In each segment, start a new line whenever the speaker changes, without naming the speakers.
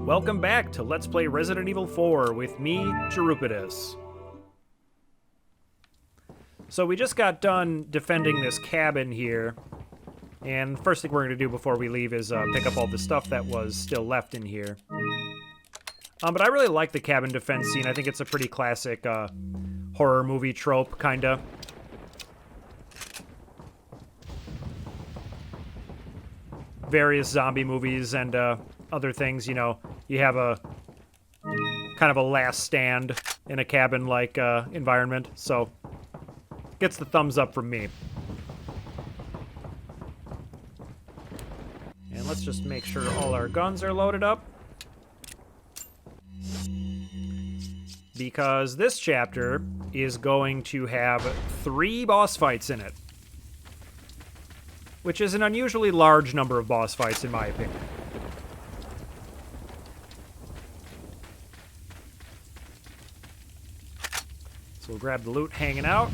Welcome back to Let's Play Resident Evil 4 with me, Jerupidus. So we just got done defending this cabin here, and the first thing we're going to do before we leave is pick up all the stuff that was still left in here. But I really like the cabin defense scene. I think it's a pretty classic horror movie trope, kinda. Various zombie movies and other things, you know, you have a kind of a last stand in a cabin-like environment, so gets the thumbs up from me. And let's just make sure all our guns are loaded up, because this chapter is going to have 3 boss fights in it, which is an unusually large number of boss fights in my opinion. So we'll grab the loot hanging out,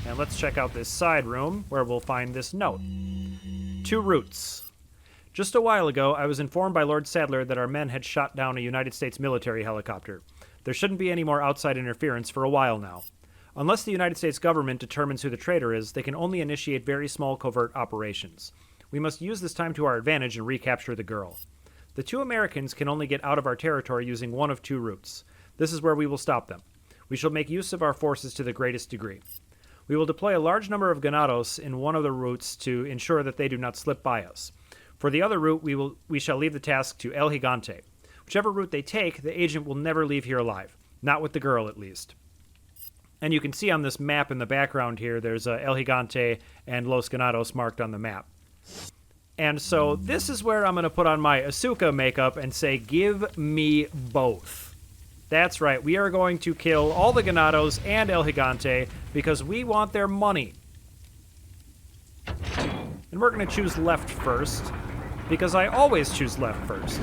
and let's check out this side room where we'll find this note. 2 roots. Just a while ago, I was informed by Lord Sadler that our men had shot down a United States military helicopter. There shouldn't be any more outside interference for a while now. Unless the United States government determines who the traitor is, they can only initiate very small covert operations. We must use this time to our advantage and recapture the girl. The 2 Americans can only get out of our territory using one of 2 routes. This is where we will stop them. We shall make use of our forces to the greatest degree. We will deploy a large number of ganados in one of the routes to ensure that they do not slip by us. For the other route, we shall leave the task to El Gigante. Whichever route they take, the agent will never leave here alive. Not with the girl, at least. And you can see on this map in the background here, there's El Gigante and Los Ganados marked on the map. And so this is where I'm going to put on my Asuka makeup and say, give me both. That's right, we are going to kill all the Ganados and El Gigante because we want their money. And we're going to choose left first, because I always choose left first.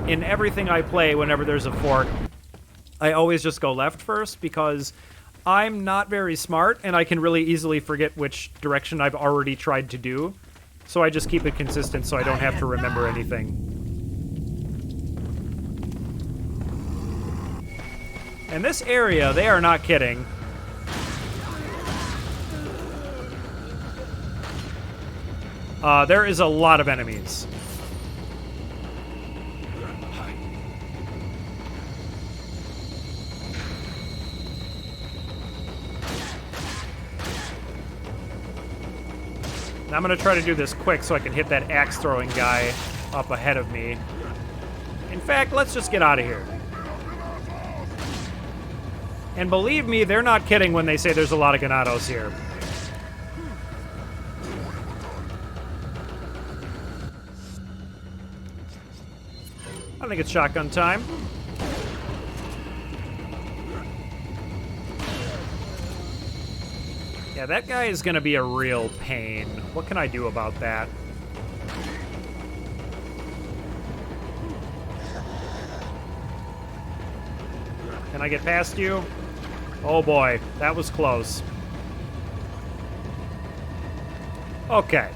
In everything I play, whenever there's a fort, I always just go left first because I'm not very smart and I can really easily forget which direction I've already tried to do. So I just keep it consistent so I don't have to remember anything. And this area, they are not kidding. There is a lot of enemies. I'm going to try to do this quick so I can hit that axe-throwing guy up ahead of me. In fact, let's just get out of here. And believe me, they're not kidding when they say there's a lot of ganados here. I think it's shotgun time. Yeah, that guy is going to be a real pain. What can I do about that? Can I get past you? Oh boy, that was close. Okay.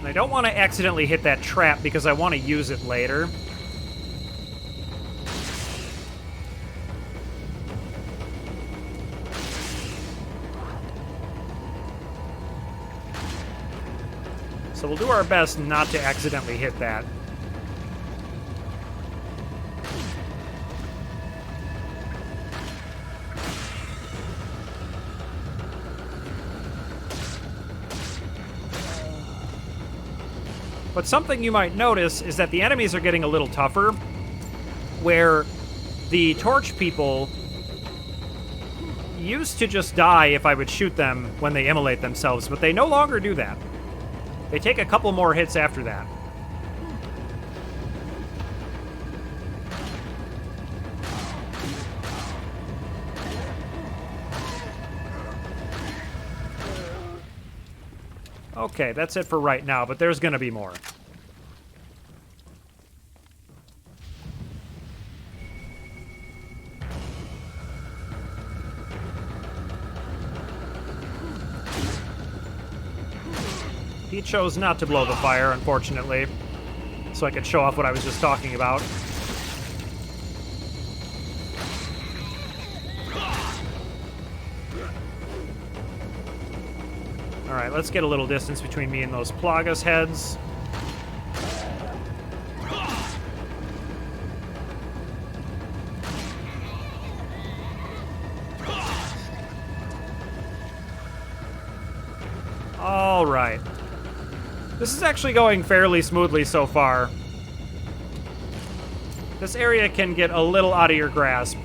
I don't want to accidentally hit that trap because I want to use it later. So we'll do our best not to accidentally hit that. But something you might notice is that the enemies are getting a little tougher, where the torch people used to just die if I would shoot them when they immolate themselves, but they no longer do that. They take a couple more hits after that. Okay, that's it for right now, but there's gonna be more. He chose not to blow the fire, unfortunately, so I could show off what I was just talking about. Alright, let's get a little distance between me and those Plagas heads. Alright. This is actually going fairly smoothly so far. This area can get a little out of your grasp.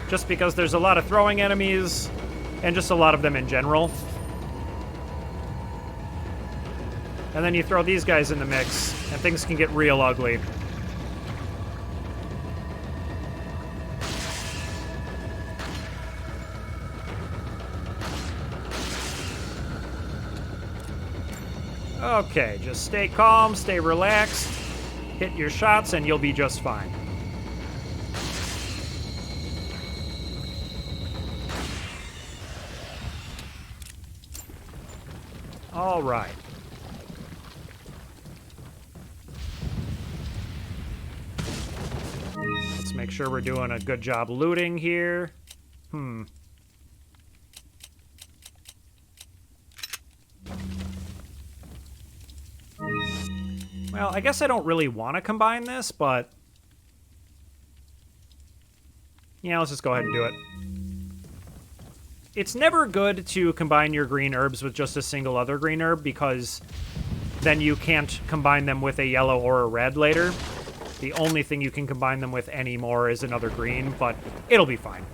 Just because there's a lot of throwing enemies, and just a lot of them in general. And then you throw these guys in the mix, and things can get real ugly. Okay, just stay calm, stay relaxed, hit your shots, and you'll be just fine. All right. Let's make sure we're doing a good job looting here. Well, I guess I don't really want to combine this, but... yeah, let's just go ahead and do it. It's never good to combine your green herbs with just a single other green herb, because then you can't combine them with a yellow or a red later. The only thing you can combine them with anymore is another green, but it'll be fine.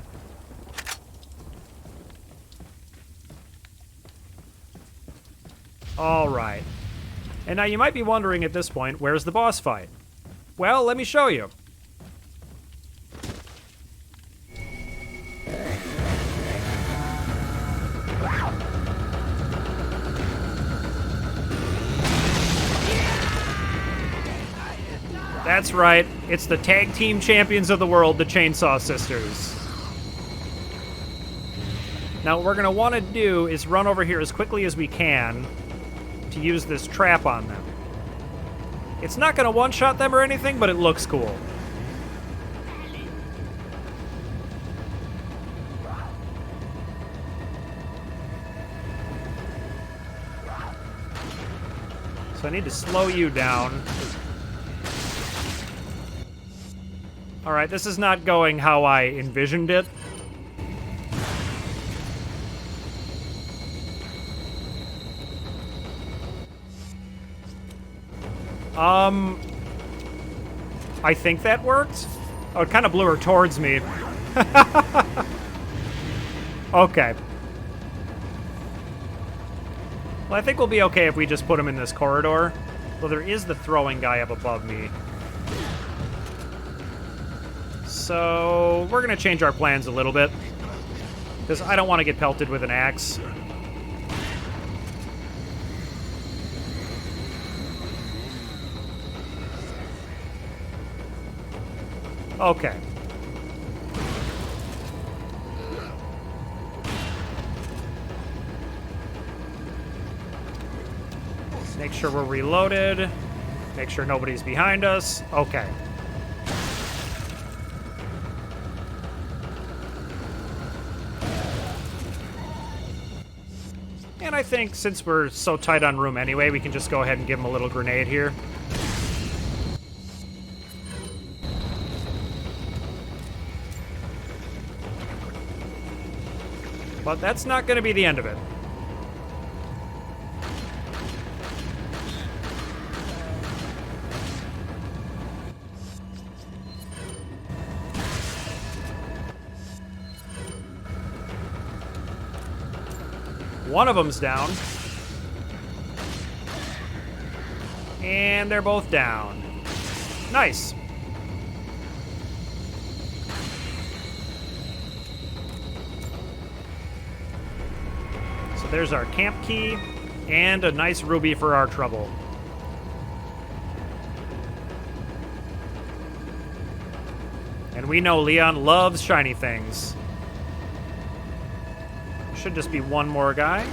Alright. And now you might be wondering at this point, where's the boss fight? Well, let me show you. That's right, it's the tag team champions of the world, the Chainsaw Sisters. Now what we're going to want to do is run over here as quickly as we can to use this trap on them. It's not going to one-shot them or anything, but it looks cool. So I need to slow you down. Alright, this is not going how I envisioned it. I think that worked. Oh, it kind of blew her towards me. Okay. Well, I think we'll be okay if we just put him in this corridor. Well, there is the throwing guy up above me. So, we're going to change our plans a little bit. Because I don't want to get pelted with an axe. Okay. Make sure we're reloaded. Make sure nobody's behind us. Okay. And I think since we're so tight on room anyway, we can just go ahead and give him a little grenade here. But that's not going to be the end of it. One of them's down. And they're both down. Nice. So there's our camp key and a nice ruby for our trouble. And we know Leon loves shiny things. Should just be one more guy.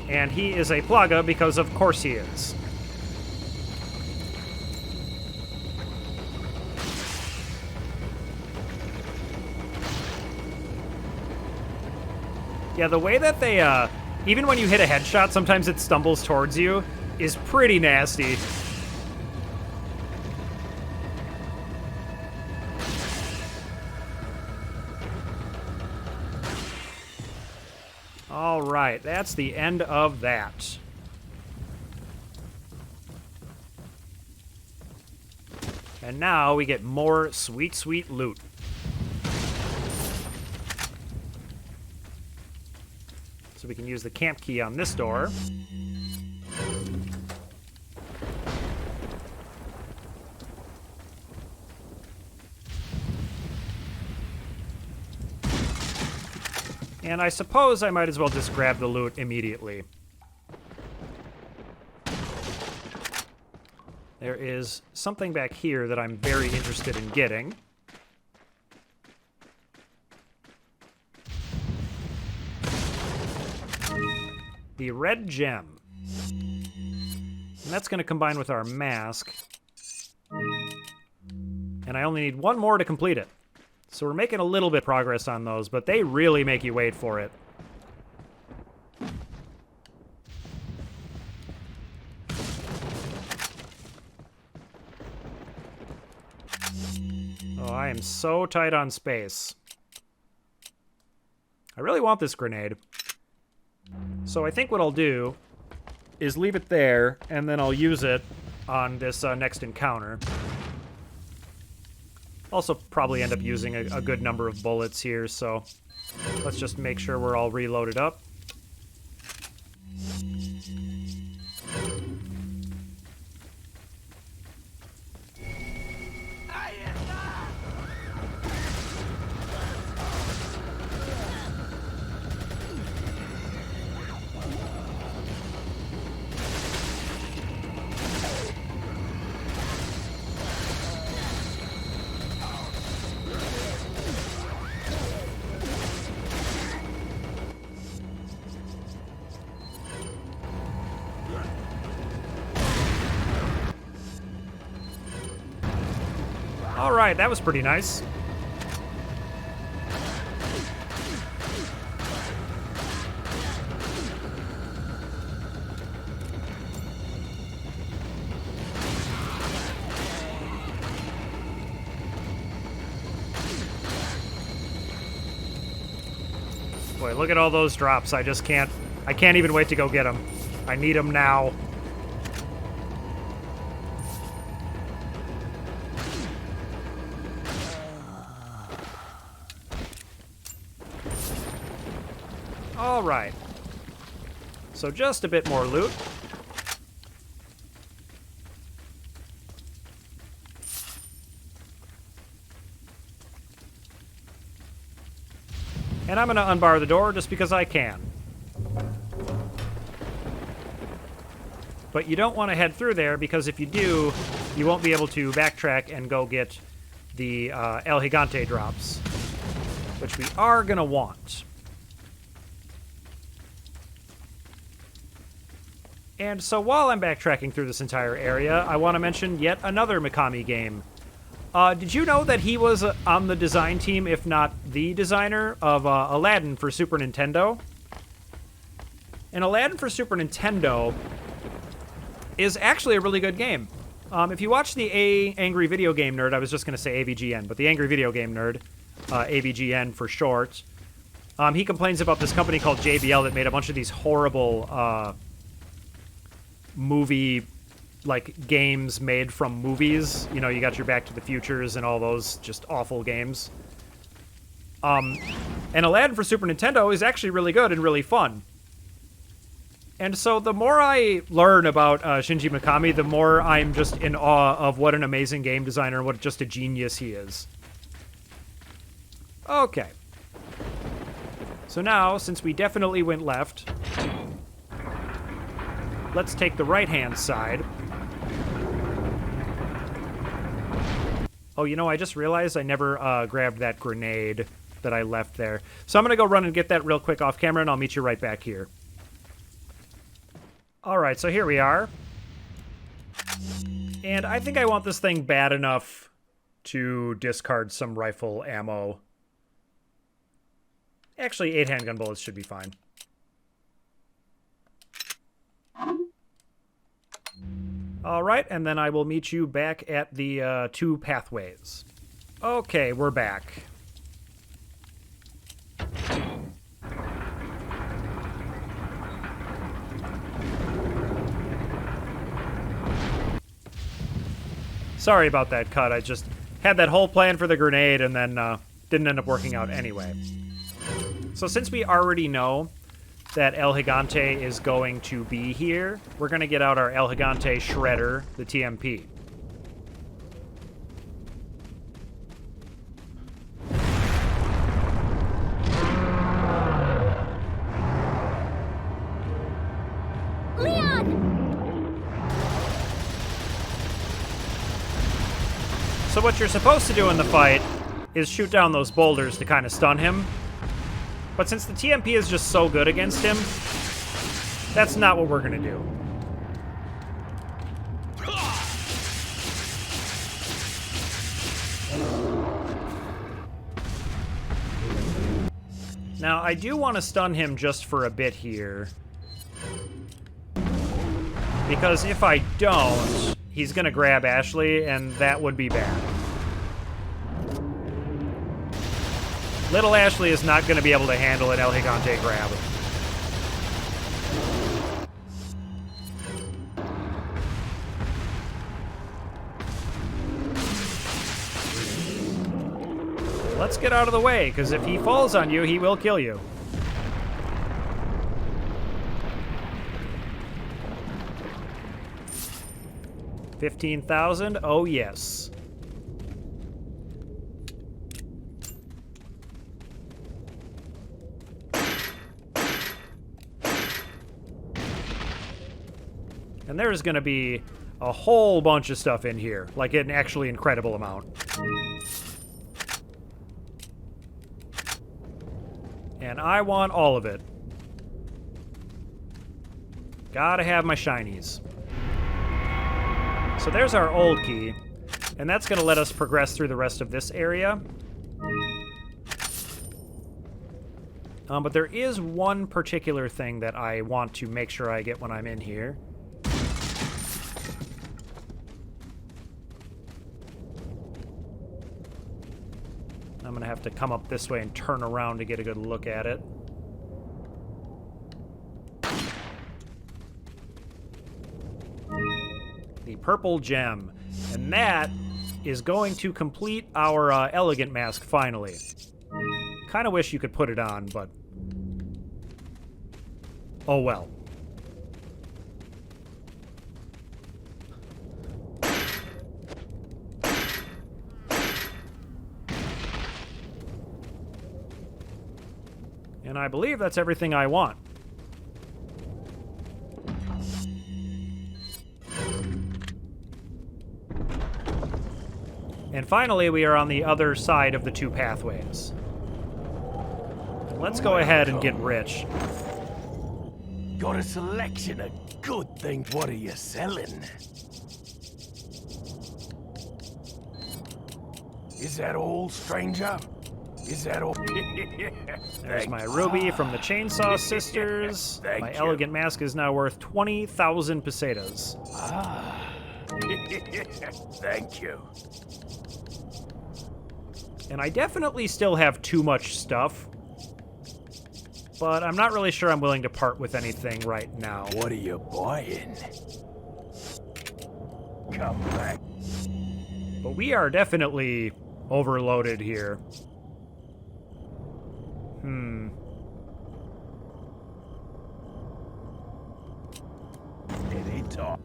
And he is a Plaga because of course he is. Yeah, the way that they, even when you hit a headshot, sometimes it stumbles towards you, is pretty nasty. All right, that's the end of that. And now we get more sweet, sweet loot. So we can use the camp key on this door. And I suppose I might as well just grab the loot immediately. There is something back here that I'm very interested in getting. The red gem. And that's going to combine with our mask. And I only need one more to complete it. So we're making a little bit of progress on those, but they really make you wait for it. Oh, I am so tight on space. I really want this grenade. So I think what I'll do is leave it there, and then I'll use it on this next encounter. Also probably end up using a good number of bullets here, so let's just make sure we're all reloaded up. All right, that was pretty nice. Boy, look at all those drops. I can't even wait to go get them. I need them now. All right. So just a bit more loot. And I'm going to unbar the door just because I can. But you don't want to head through there because if you do, you won't be able to backtrack and go get the El Gigante drops, which we are going to want. And so while I'm backtracking through this entire area, I want to mention yet another Mikami game. Did you know that he was on the design team, if not the designer, of Aladdin for Super Nintendo? And Aladdin for Super Nintendo is actually a really good game. If you watch the Angry Video Game Nerd, I was just going to say AVGN, but the Angry Video Game Nerd, AVGN for short, he complains about this company called JBL that made a bunch of these horrible movie games made from movies. You know, you got your Back to the Futures and all those just awful games. And Aladdin for Super Nintendo is actually really good and really fun. And so the more I learn about Shinji Mikami, the more I'm just in awe of what an amazing game designer and what just a genius he is. Okay. So now, since we definitely went left, let's take the right-hand side. Oh, you know, I just realized I never grabbed that grenade that I left there. So I'm going to go run and get that real quick off camera, and I'll meet you right back here. All right, so here we are. And I think I want this thing bad enough to discard some rifle ammo. Actually, 8 handgun bullets should be fine. All right, and then I will meet you back at the 2 pathways. Okay, we're back. Sorry about that cut. I just had that whole plan for the grenade and then didn't end up working out anyway. So since we already know that El Gigante is going to be here, we're going to get out our El Gigante Shredder, the TMP. So what you're supposed to do in the fight is shoot down those boulders to kind of stun him. But since the TMP is just so good against him, that's not what we're going to do. Now, I do want to stun him just for a bit here. Because if I don't, he's going to grab Ashley, and that would be bad. Little Ashley is not going to be able to handle an El Gigante grab. Let's get out of the way, because if he falls on you, he will kill you. $15,000? Oh, yes. And there's going to be a whole bunch of stuff in here, like an actually incredible amount. And I want all of it. Gotta have my shinies. So there's our old key, and that's going to let us progress through the rest of this area. But there is one particular thing that I want to make sure I get when I'm in here. I'm going to have to come up this way and turn around to get a good look at it. The purple gem. And that is going to complete our elegant mask finally. Kind of wish you could put it on, but oh well. And I believe that's everything I want. And finally, we are on the other side of the 2 pathways. Let's go ahead and get rich.
Got a selection of good things. What are you selling? Is that all, stranger? Is that all?
There's my ruby from the Chainsaw Sisters. My elegant mask is now worth 20,000 pesetas.
Ah. Thank you.
And I definitely still have too much stuff, but I'm not really sure I'm willing to part with anything right now.
What are you buying? Come back.
But we are definitely overloaded here.
Any talk.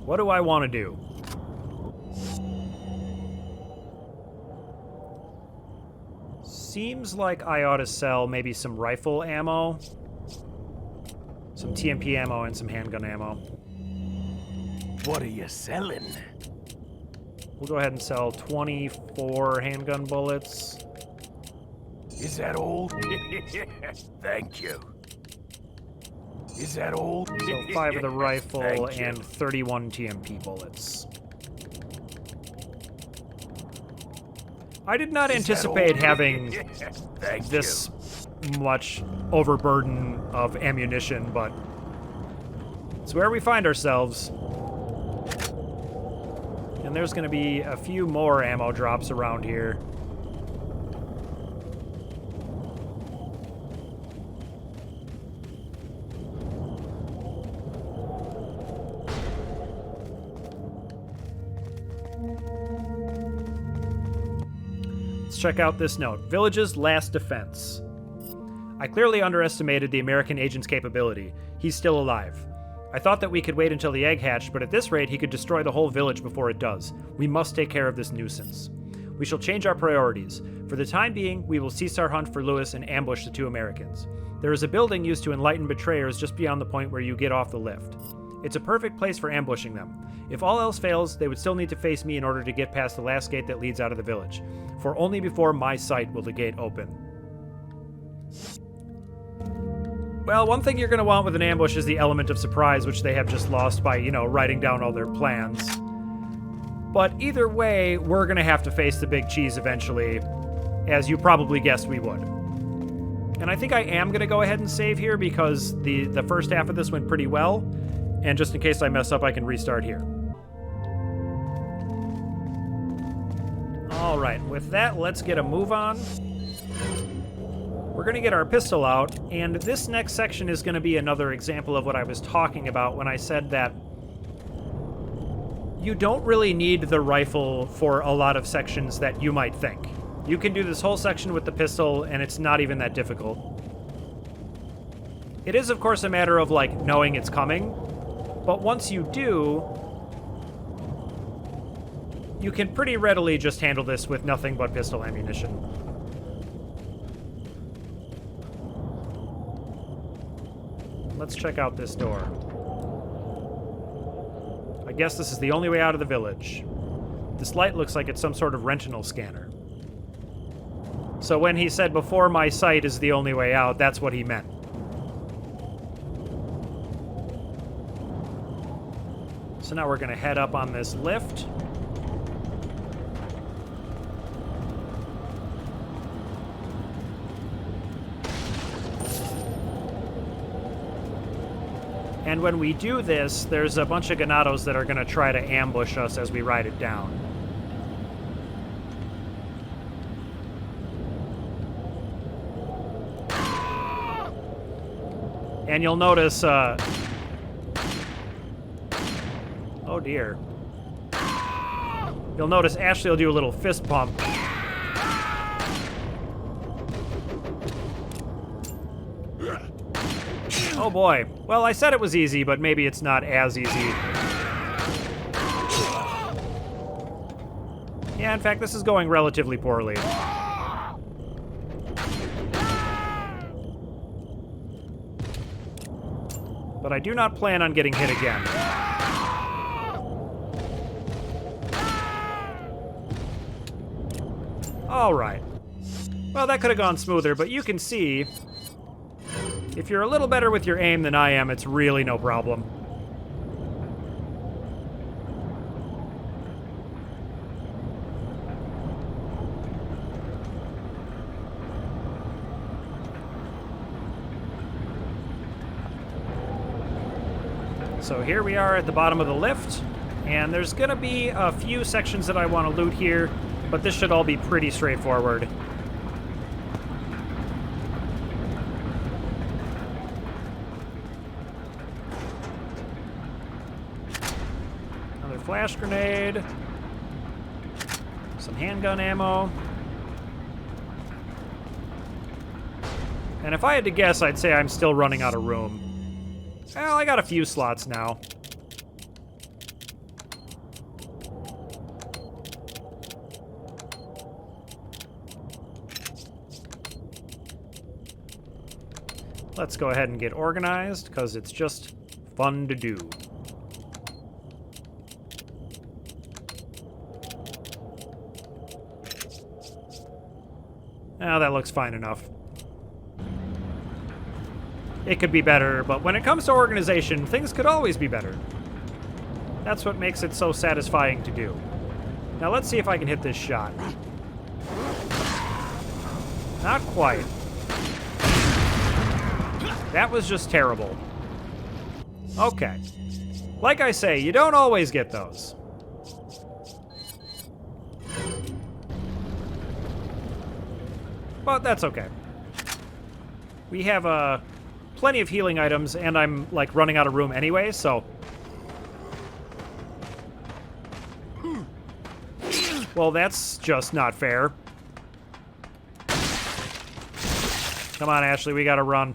What do I want to do? Seems like I ought to sell maybe some rifle ammo, some TMP ammo, and some handgun ammo.
What are you selling?
We'll go ahead and sell 24 handgun bullets.
Is that all? Thank you. Is that all?
So 5 of the rifle
Thank you.
and 31 TMP bullets. I did not anticipate having
Thank
this much overburden of ammunition, but it's where we find ourselves. And there's going to be a few more ammo drops around here. Let's check out this note. Village's last defense. I clearly underestimated the American agent's capability. He's still alive. I thought that we could wait until the egg hatched, but at this rate, he could destroy the whole village before it does. We must take care of this nuisance. We shall change our priorities. For the time being, we will cease our hunt for Lewis and ambush the 2 Americans. There is a building used to enlighten betrayers just beyond the point where you get off the lift. It's a perfect place for ambushing them. If all else fails, they would still need to face me in order to get past the last gate that leads out of the village. For only before my sight will the gate open. Well, one thing you're going to want with an ambush is the element of surprise, which they have just lost by, writing down all their plans. But either way, we're going to have to face the big cheese eventually, as you probably guessed we would. And I think I am going to go ahead and save here because the first half of this went pretty well, and just in case I mess up, I can restart here. All right, with that, let's get a move on. We're going to get our pistol out, and this next section is going to be another example of what I was talking about when I said that you don't really need the rifle for a lot of sections that you might think. You can do this whole section with the pistol, and it's not even that difficult. It is, of course, a matter of, knowing it's coming, but once you do, you can pretty readily just handle this with nothing but pistol ammunition. Let's check out this door. I guess this is the only way out of the village. This light looks like it's some sort of retinal scanner. So when he said before my sight is the only way out, that's what he meant. So now we're going to head up on this lift. And when we do this, there's a bunch of ganados that are going to try to ambush us as we ride it down. And you'll notice, oh dear. You'll notice Ashley will do a little fist pump. Oh boy. Well, I said it was easy, but maybe it's not as easy. Yeah, in fact, this is going relatively poorly. But I do not plan on getting hit again. Alright. Well, that could have gone smoother, but you can see, if you're a little better with your aim than I am, it's really no problem. So here we are at the bottom of the lift, and there's going to be a few sections that I want to loot here, but this should all be pretty straightforward. Another flash grenade, some handgun ammo. And if I had to guess, I'd say I'm still running out of room. Well, I got a few slots now. Let's go ahead and get organized, because it's just fun to do. Oh, that looks fine enough. It could be better, but when it comes to organization, things could always be better. That's what makes it so satisfying to do. Now let's see if I can hit this shot. Not quite. That was just terrible. Okay. Like I say, you don't always get those. But that's okay. We have plenty of healing items, and I'm like running out of room anyway, so... Well, that's just not fair. Come on, Ashley, we gotta run.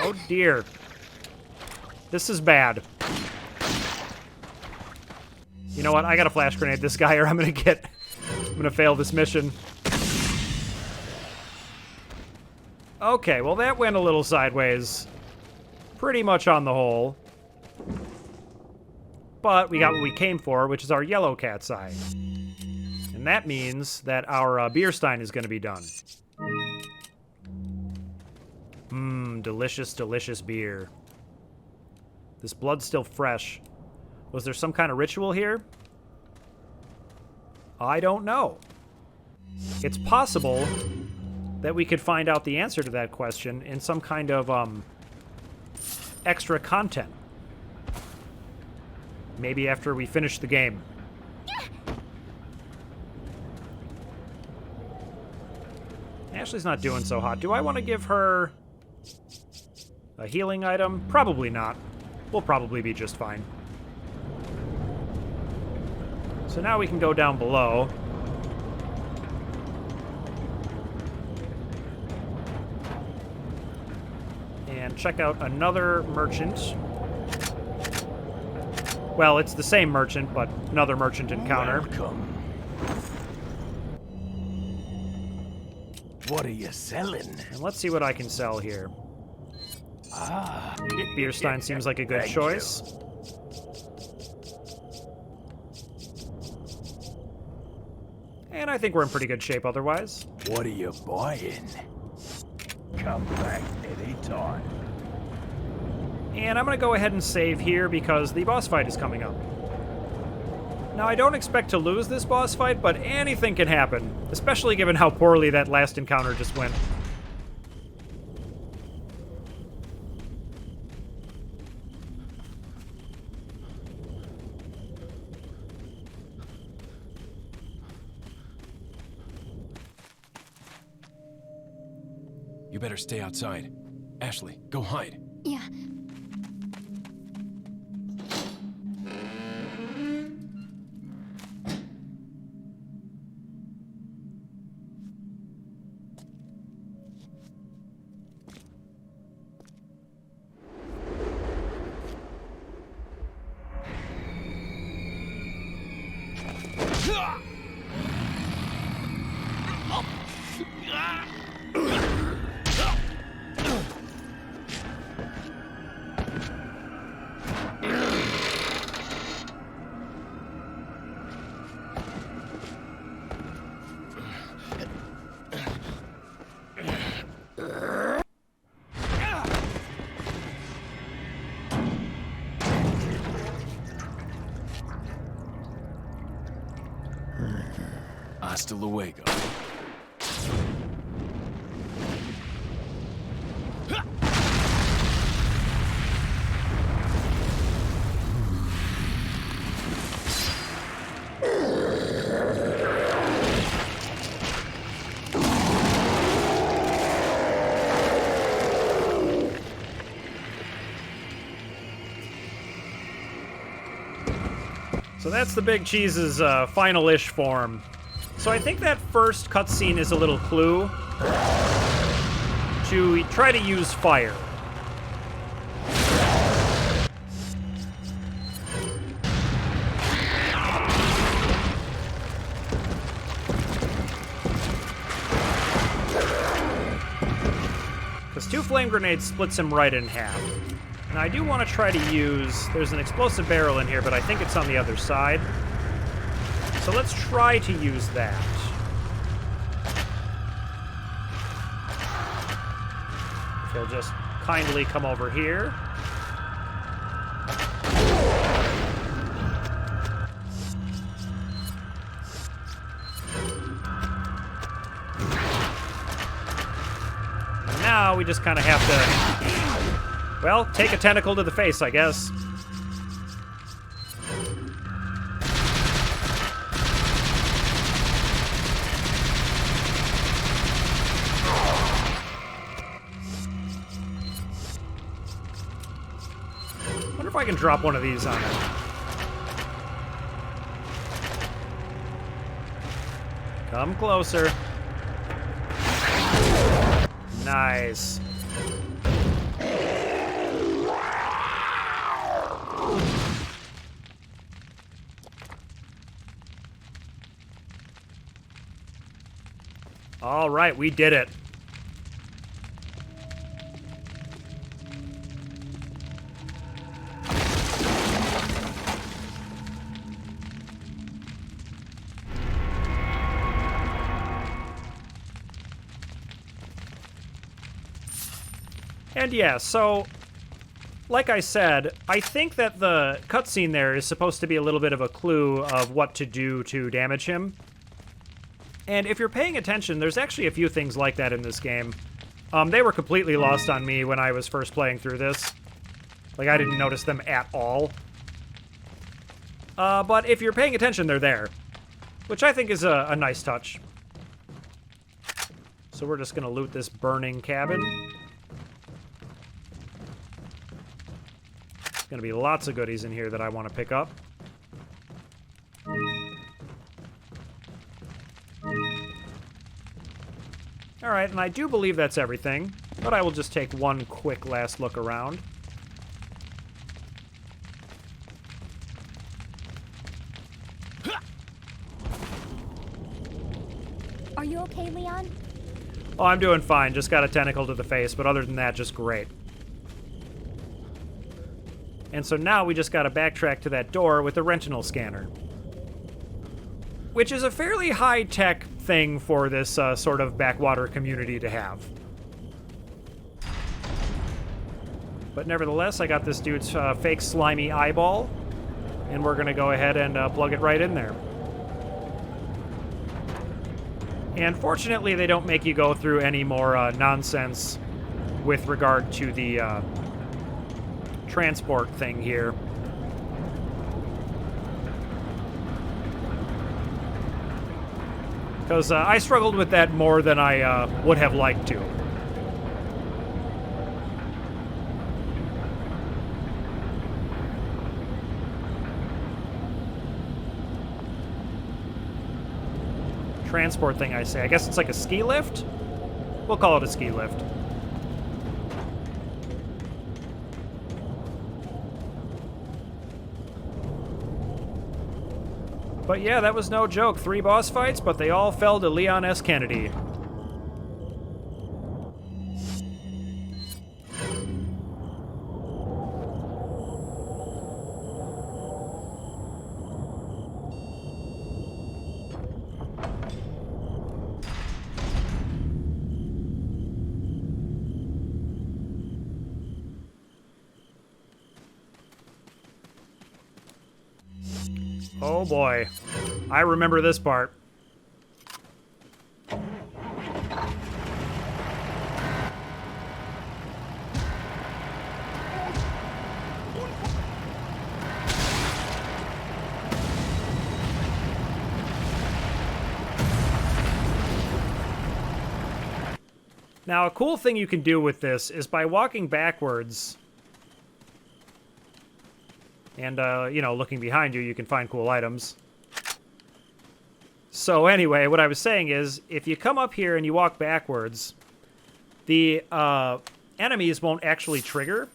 Oh dear. This is bad. You know what? I gotta flash grenade this guy or I'm gonna fail this mission. Okay, well that went a little sideways. Pretty much on the whole. But we got what we came for, which is our yellow cat's eye. And that means that our beer stein is gonna be done. Mmm, delicious, delicious beer. This blood's still fresh. Was there some kind of ritual here? I don't know. It's possible that we could find out the answer to that question in some kind of, extra content. Maybe after we finish the game. Ashley's not doing so hot. Do I want to give her a healing item? Probably not. We'll probably be just fine. So now we can go down below. And check out another merchant. Well, it's the same merchant, but another merchant encounter.
Welcome. What are you selling?
And let's see what I can sell here.
Ah,
Beer stein seems like a good
Thank
choice. And I think we're in pretty good shape otherwise.
What are you buying? Come back anytime.
And I'm going to go ahead and save here because the boss fight is coming up. Now, I don't expect to lose this boss fight, but anything can happen, especially given how poorly that last encounter just went.
You better stay outside. Ashley, go hide.
Yeah.
Hasta luego.
So that's the Big Cheese's final-ish form. So I think that first cutscene is a little clue to try to use fire. Because 2 flame grenades splits him right in half. Now, I do want to try to use... There's an explosive barrel in here, but I think it's on the other side. So let's try to use that. If he'll just kindly come over here. And now we just kind of have to, well, take a tentacle to the face, I guess. Wonder if I can drop one of these on it. Come closer. Nice. All right, we did it. And yeah, so, like I said, I think that the cutscene there is supposed to be a little bit of a clue of what to do to damage him. And if you're paying attention, there's actually a few things like that in this game. They were completely lost on me when I was first playing through this. Like, I didn't notice them at all. But if you're paying attention, they're there. Which I think is a nice touch. So we're just gonna loot this burning cabin. There's gonna be lots of goodies in here that I want to pick up. Alright, and I do believe that's everything, but I will just take one quick last look around.
Are you okay, Leon?
Oh, I'm doing fine. Just got a tentacle to the face, but other than that, just great. And so now we just gotta backtrack to that door with the retinal scanner. Which is a fairly high-tech thing for this sort of backwater community to have. But nevertheless, I got this dude's fake slimy eyeball, and we're gonna go ahead and plug it right in there. And fortunately, they don't make you go through any more nonsense with regard to the transport thing here. Because I struggled with that more than I would have liked to. Transport thing, I say. I guess it's like a ski lift? We'll call it a ski lift. But yeah, that was no joke. 3 boss fights, but they all fell to Leon S. Kennedy. Oh boy. I remember this part. Now, a cool thing you can do with this is by walking backwards and, you know, looking behind you, you can find cool items. So anyway, what I was saying is, if you come up here and you walk backwards, the enemies won't actually trigger.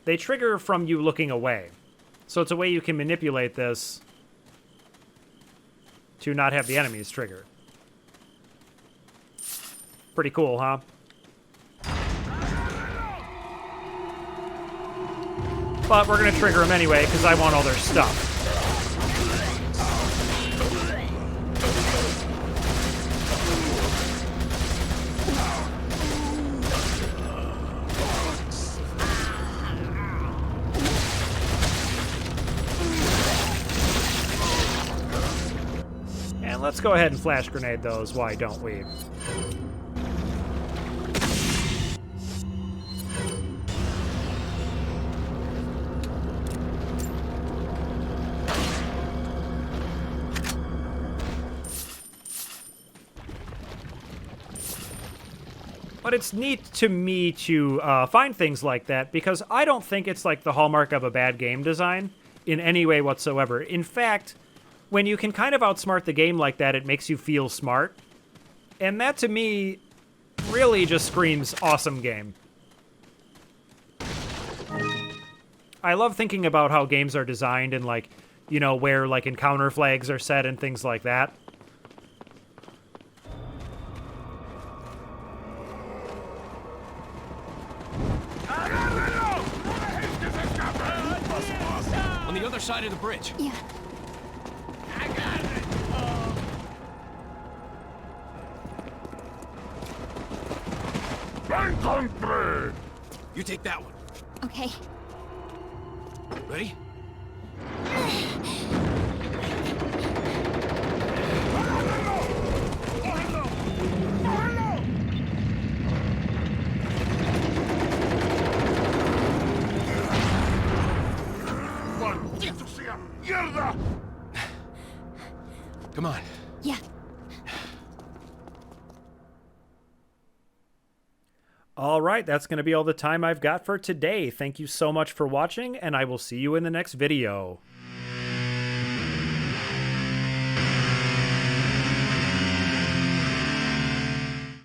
They trigger from you looking away. So it's a way you can manipulate this to not have the enemies trigger. Pretty cool, huh? But we're going to trigger them anyway because I want all their stuff. And let's go ahead and flash grenade those, why don't we? But it's neat to me to find things like that because I don't think it's like the hallmark of a bad game design in any way whatsoever. In fact, when you can kind of outsmart the game like that, it makes you feel smart. And that to me really just screams awesome game. I love thinking about how games are designed and like, you know, where like encounter flags are set and things like that.
On the other side of the bridge.
Yeah.
I got it. Encontré.
You take that one.
Okay.
Ready?
¡Maldito sea! ¡Mierda!
Come on.
Yeah.
All right, that's going to be all the time I've got for today. Thank you so much for watching, and I will see you in the next video.